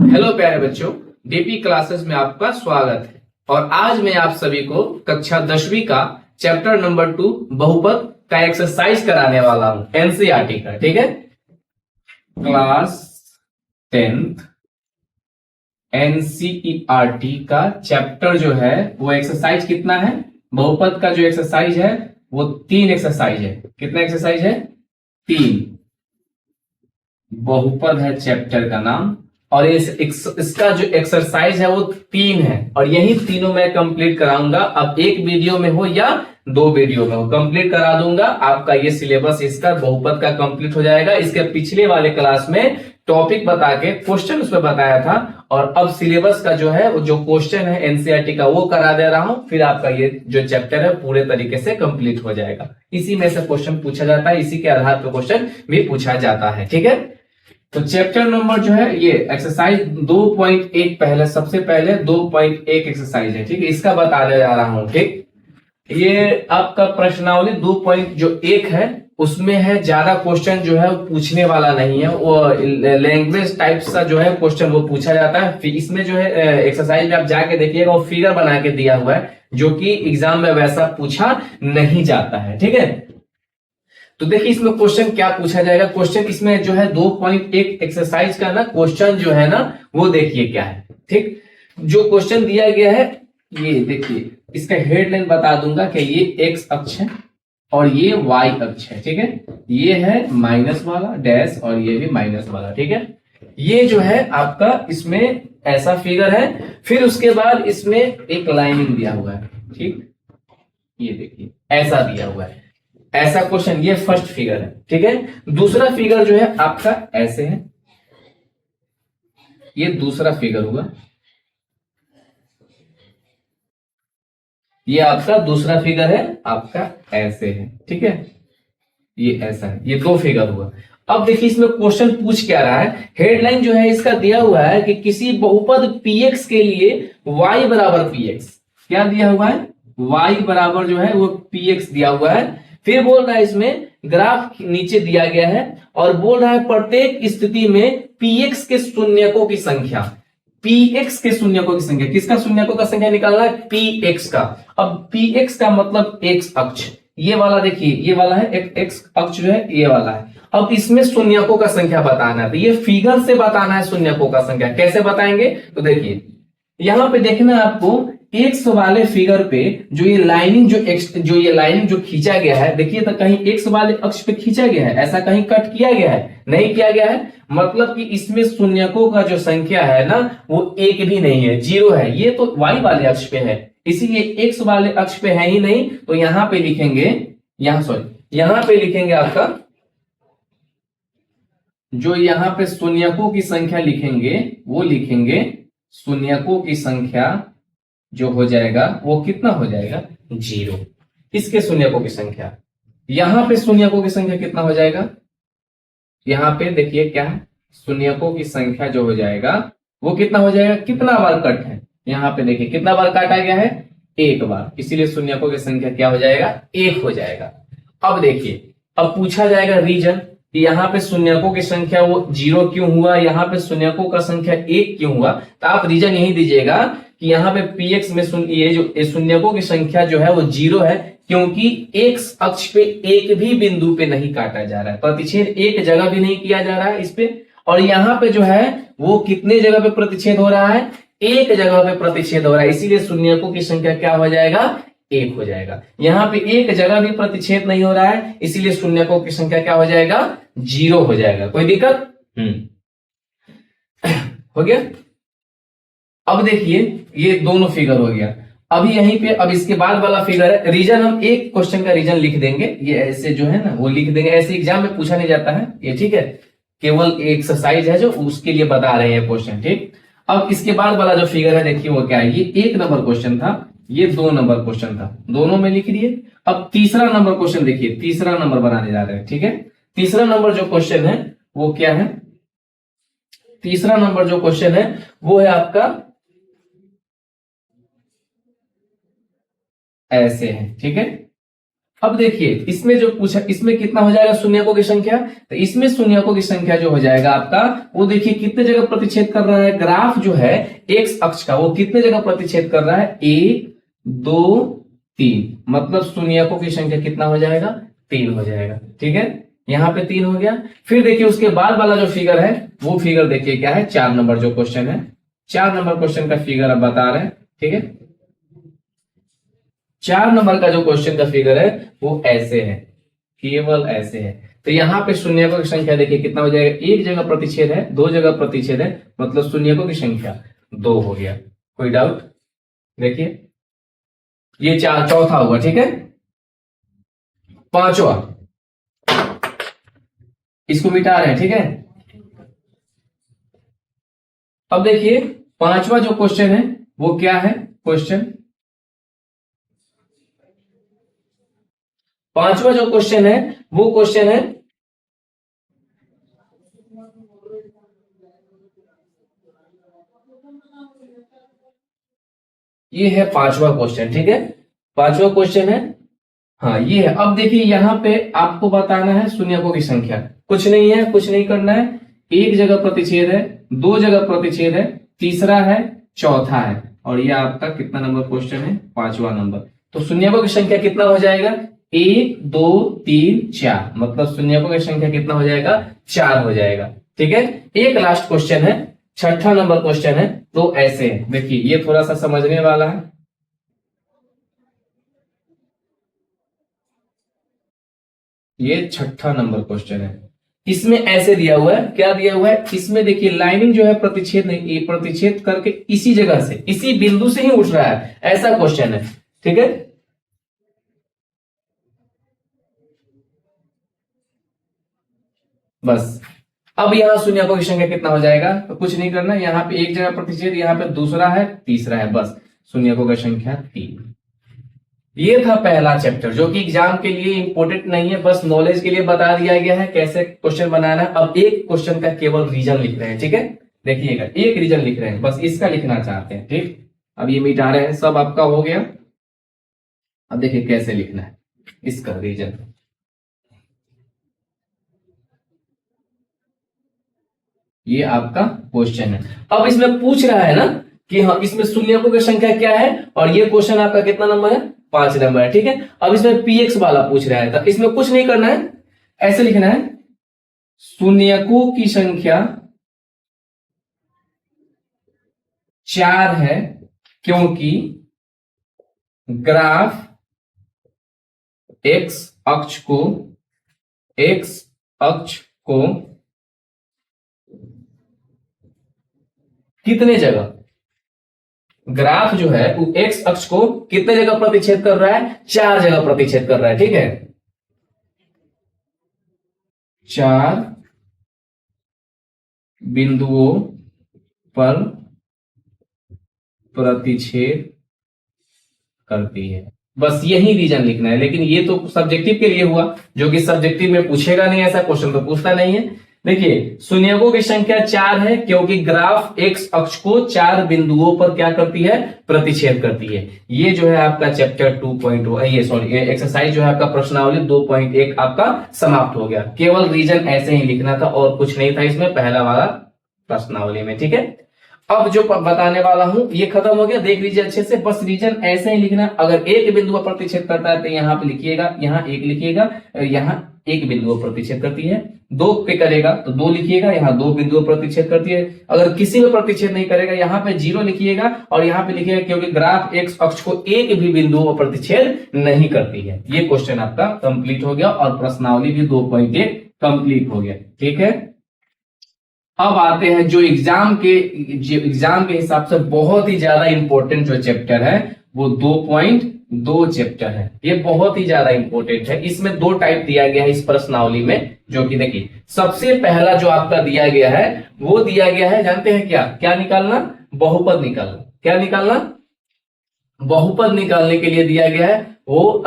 Hello प्यारे बच्चों, DP classes में आपका स्वागत है। और आज मैं आप सभी को कक्षा 10वीं का चैप्टर नंबर 2 बहुपद का एक्सरसाइज कराने वाला हूं, एनसीईआरटी का। ठीक है, क्लास 10th एनसीईआरटी का चैप्टर जो है वो एक्सरसाइज कितना है, बहुपद का जो एक्सरसाइज है वो 3 एक्सरसाइज है। कितना एक्सरसाइज है? 3। बहुपद है चैप्टर का नाम, और इसका जो एक्सरसाइज है वो 3 है, और यही तीनों मैं कंप्लीट कराऊंगा। अब एक वीडियो में हो या 2 वीडियो में हो, कंप्लीट करा दूंगा। आपका ये सिलेबस इसका बहुपद का कंप्लीट हो जाएगा। इसके पिछले वाले क्लास में टॉपिक बता के क्वेश्चन उसमें बताया था, और अब सिलेबस का जो है जो क्वेश्चन है एनसीईआरटी का वो करा दे रहा हूं। फिर आपका ये जो चैप्टर है पूरे तरीके से कंप्लीट हो जाएगा। इसी में से क्वेश्चन पूछा जाता है, इसी के आधार पर क्वेश्चन भी पूछा जाता है। ठीक है, तो चैप्टर नंबर जो है ये एक्सरसाइज 2.1 पहले सबसे पहले 2.1 एक्सरसाइज है। ठीक है, इसका बताने जा रहा हूं। ठीक, ये आपका प्रश्नावली 2.1 है, उसमें है ज्यादा क्वेश्चन जो है वो पूछने वाला नहीं है, वो लैंग्वेज टाइप सा जो है क्वेश्चन वो पूछा जाता है। इसमें जो है एक्सरसाइज में आप जाके देखिएगा वो फिगर बना के दिया हुआ है, जो कि एग्जाम में वैसा पूछा नहीं जाता है। ठीक है, तो देखिए इसमें क्वेश्चन क्या पूछा जाएगा। क्वेश्चन इसमें जो है 2.1 एक्सरसाइज का ना क्वेश्चन जो है ना वो देखिए क्या है। ठीक, जो क्वेश्चन दिया गया है ये देखिए, इसका हेडलाइन बता दूंगा कि ये एक्स अक्ष है और ये वाई अक्ष है। ठीक है, ये है माइनस वाला डैश और ये भी माइनस वाला। ठीक है, ये जो है आपका इसमें ऐसा फिगर है। फिर उसके बाद इसमें एक लाइनिंग दिया हुआ है। ठीक, ये देखिए ऐसा दिया हुआ है, ऐसा क्वेश्चन। ये फर्स्ट फिगर है। ठीक है, दूसरा फिगर जो है आपका ऐसे है, ये दूसरा फिगर हुआ। ये आपका दूसरा फिगर है, आपका ऐसे है। ठीक है, ये ऐसा है, ये 2 फिगर हुआ। अब देखिए इसमें क्वेश्चन पूछ क्या रहा है। हेडलाइन जो है इसका दिया हुआ है कि किसी बहुपद px के लिए y बराबर px, क्या दिया हुआ है? y बराबर जो है वो px दिया हुआ है। फिर बोल रहा है इसमें ग्राफ नीचे दिया गया है, और बोल रहा है प्रत्येक स्थिति में px के शून्यकों की संख्या, px के शून्यकों की संख्या। किसका शून्यकों का संख्या निकालना है? px का। अब px का मतलब x अक्ष, ये वाला देखिए, ये वाला है x अक्ष जो है ये वाला है। अब इसमें शून्यकों का संख्या बताना है, तो ये फिगर से बताना है शून्यकों का संख्या। कैसे बताएंगे? तो देखिए यहां पे देखना है आपको, एक्स वाले फिगर पे जो ये लाइनिंग जो खींचा गया है, देखिए तो कहीं एक्स वाले अक्ष पे खींचा गया है, ऐसा कहीं कट किया गया है? नहीं किया गया है। मतलब कि इसमें शून्यकों का जो संख्या है ना वो एक भी नहीं है, 0 है। ये तो वाई वाले अक्ष पे है, इसीलिए एक्स वाले अक्ष पे है ही नहीं। तो यहां पे लिखेंगे, यहां पे लिखेंगे आपका जो यहां पे शून्यकों की संख्या लिखेंगे, वो लिखेंगे शून्यकों की संख्या जो हो जाएगा वो कितना हो जाएगा? 0। इसके शून्यकों की संख्या, यहां पे शून्यकों की संख्या कितना हो जाएगा? यहां पे देखिए क्या है, शून्यकों की संख्या जो हो जाएगा वो कितना हो जाएगा? कितना बार कट है, यहां पे देखिए कितना बार काटा गया है? 1 बार, इसीलिए शून्यकों की संख्या क्या हो जाएगा? 1 हो जाएगा। अब देखिए, अब पूछा जाएगा रीजन कि यहाँ पे शून्यकों की संख्या वो 0 क्यों हुआ, यहाँ पे शून्यकों का संख्या 1 क्यों हुआ। तो आप रीजन यही दीजिएगा कि यहाँ पे px में ये जो शून्यकों की संख्या जो है वो 0 है, क्योंकि x अक्ष पे एक भी बिंदु पे नहीं काटा जा रहा है, प्रतिच्छेद एक जगह भी नहीं किया जा रहा है इस पे। और यहाँ पे जो है वो कितने जगह पे प्रतिच्छेद हो रहा है? एक जगह पे प्रतिच्छेद हो रहा है, इसीलिए शून्यकों की संख्या क्या हो जाएगा? 1 हो जाएगा। यहाँ पे एक जगह भी प्रतिच्छेद नहीं हो रहा है, इसीलिए शून्यकों की संख्या क्या हो जाएगा? 0 हो जाएगा। कोई दिक्कत? हो गया। अब देखिए ये दोनों फिगर हो गया। अभी यहीं पे अब इसके बाद वाला फिगर है रीजन। हम एक क्वेश्चन का रीजन लिख देंगे, ये ऐसे जो है ना वो लिख देंगे, ऐसे एग्जाम में पूछा नहीं जाता है ये। ठीक है, केवल एक्सरसाइज है जो उसके लिए बता रहे हैं क्वेश्चन। ठीक, अब इसके बाद वाला जो फिगर है देखिए वो क्या है। ये 1 नंबर क्वेश्चन था, ये 2 नंबर क्वेश्चन था, दोनों में लिख दिए। अब तीसरा नंबर क्वेश्चन देखिए, तीसरा नंबर बनाने जा रहे हैं। ठीक है, तीसरा नंबर जो क्वेश्चन है वो क्या है? तीसरा नंबर जो क्वेश्चन है वो है आपका ऐसे है। ठीक है, अब देखिए इसमें जो पूछा, इसमें कितना हो जाएगा शून्यकों की संख्या, तो इसमें शून्यकों की संख्या जो हो जाएगा आपका, वो देखिए कितने जगह प्रतिच्छेद कर रहा है, ग्राफ जो है एक्स अक्ष का वो कितने जगह प्रतिच्छेद कर रहा है, 1 2 3, मतलब शून्यकों की संख्या कितना हो जाएगा, 3 हो जाएगा। ठीक है, यहाँ पे 3 हो गया। फिर देखिए उसके बाद वाला जो फिगर है वो फिगर देखिए क्या है, 4 नंबर जो क्वेश्चन है, 4 नंबर क्वेश्चन का फिगर अब बता रहे हैं। ठीक है, 4 नंबर का जो क्वेश्चन का फिगर है वो ऐसे है, केवल ऐसे है। तो यहाँ पे शून्यकों की संख्या देखिए कितना हो जाएगा, एक जगह प्रतिच्छेद है, 2 जगह प्रतिच्छेद है, मतलब शून्यकों की संख्या 2 हो गया। कोई डाउट? देखिए ये चौथा हुआ। ठीक है, पांचवा इसको मिटा रहे हैं। ठीक है, अब देखिए पांचवा जो क्वेश्चन है वो क्या है, क्वेश्चन पांचवा जो क्वेश्चन है वो क्वेश्चन है, ये है पांचवा क्वेश्चन। ठीक है, पांचवा क्वेश्चन है, हाँ ये है। अब देखिए यहाँ पे आपको बताना है शून्यकों की संख्या, कुछ नहीं है, कुछ नहीं करना है, एक जगह प्रतिच्छेद है, 2 जगह प्रतिच्छेद है, तीसरा है, चौथा है, और ये आपका कितना नंबर क्वेश्चन है, 5वां नंबर। तो शून्यकों की संख्या कितना हो जाएगा, 1 2 3 4, मतलब शून्यकों की संख्या कितना हो जाएगा, 4 हो जाएगा। ठीक है, एक लास्ट क्वेश्चन है, छठा नंबर क्वेश्चन है। तो ऐसे है, देखिए ये थोड़ा सा समझने वाला है। ये छठा नंबर क्वेश्चन है, इसमें ऐसे दिया हुआ है, क्या दिया हुआ है, इसमें देखिए लाइनिंग जो है प्रतिच्छेद नहीं, ये प्रतिच्छेद करके इसी जगह से, इसी बिंदु से ही उठ रहा है, ऐसा क्वेश्चन है। ठीक है, बस अब यहां शून्यकों की संख्या कितना हो जाएगा, तो कुछ नहीं करना, यहाँ पे एक जगह प्रतिच्छेद, यहाँ पे दूसरा है, तीसरा है, बस शून्यकों की संख्या 3। ये था पहला चैप्टर जो कि एग्जाम के लिए इंपॉर्टेंट नहीं है, बस नॉलेज के लिए बता दिया गया है कैसे क्वेश्चन बनाना है। अब एक क्वेश्चन का केवल रीजन लिख रहे हैं। ठीक है, देखिएगा एक रीजन लिख रहे हैं, बस इसका लिखना चाहते हैं। ठीक, अब ये मिटा रहे हैं, सब आपका हो गया। अब देखिए कैसे लिखना है इसका रीजन, ये आपका क्वेश्चन है। अब इसमें पूछ रहा है ना कि हाँ इसमें शून्यकों की संख्या क्या है, और ये क्वेश्चन आपका कितना नंबर है, 5 नंबर है। ठीक है, अब इसमें पीएक्स वाला पूछ रहा है, तो इसमें कुछ नहीं करना है, ऐसे लिखना है, शून्यकों की संख्या 4 है क्योंकि ग्राफ एक्स अक्ष को कितने जगह, ग्राफ जो है वो एक्स अक्ष को कितने जगह प्रतिच्छेद कर रहा है, 4 जगह प्रतिच्छेद कर रहा है। ठीक है, 4 बिंदुओं पर प्रतिच्छेद करती है, बस यही रीजन लिखना है। लेकिन ये तो सब्जेक्टिव के लिए हुआ, जो कि सब्जेक्टिव में पूछेगा नहीं, ऐसा क्वेश्चन तो पूछता नहीं है। देखिए शून्यकों की संख्या 4 है क्योंकि ग्राफ एक्स अक्ष को 4 बिंदुओं पर क्या करती है, प्रतिच्छेद करती है। ये जो है आपका चैप्टर 2.0, ये सॉरी एक्सरसाइज जो है आपका प्रश्नावली 2.1 आपका समाप्त हो गया। केवल रीजन ऐसे ही लिखना था और कुछ नहीं था इसमें, पहला वाला प्रश्नावली में। ठीक है, अब जो बताने वाला हूं ये खत्म हो गया, देख लीजिए अच्छे से, बस रीजन ऐसे ही लिखना। अगर एक बिंदु पर प्रतिच्छेद करता है तो यहाँ पे लिखिएगा, यहाँ 1 लिखिएगा, यहाँ 1 बिंदु पर प्रतिच्छेद करती है। 2 पे करेगा तो 2 लिखिएगा, यहाँ 2 बिंदु पर प्रतिच्छेद करती है। अगर किसी में प्रतिच्छेद नहीं करेगा यहाँ पे 0 लिखिएगा, और यहाँ पे लिखिएगा क्योंकि ग्राफ एक्स अक्ष को एक भी बिंदु पर प्रतिच्छेद नहीं करती है। ये क्वेश्चन आपका कंप्लीट हो गया और प्रश्नावली भी 2.1 कंप्लीट हो गया। ठीक है, अब आते हैं जो एग्जाम के हिसाब से बहुत ही ज्यादा इंपॉर्टेंट जो चैप्टर है वो 2.2 चैप्टर है। ये बहुत ही ज्यादा इंपॉर्टेंट है। इसमें 2 टाइप दिया गया है इस प्रश्नावली में, जो कि देखिए सबसे पहला जो आपका दिया गया है वो दिया गया है, जानते हैं क्या क्या निकालना, बहुपद निकालना। क्या निकालना, बहुपद निकालने के लिए दिया गया है वो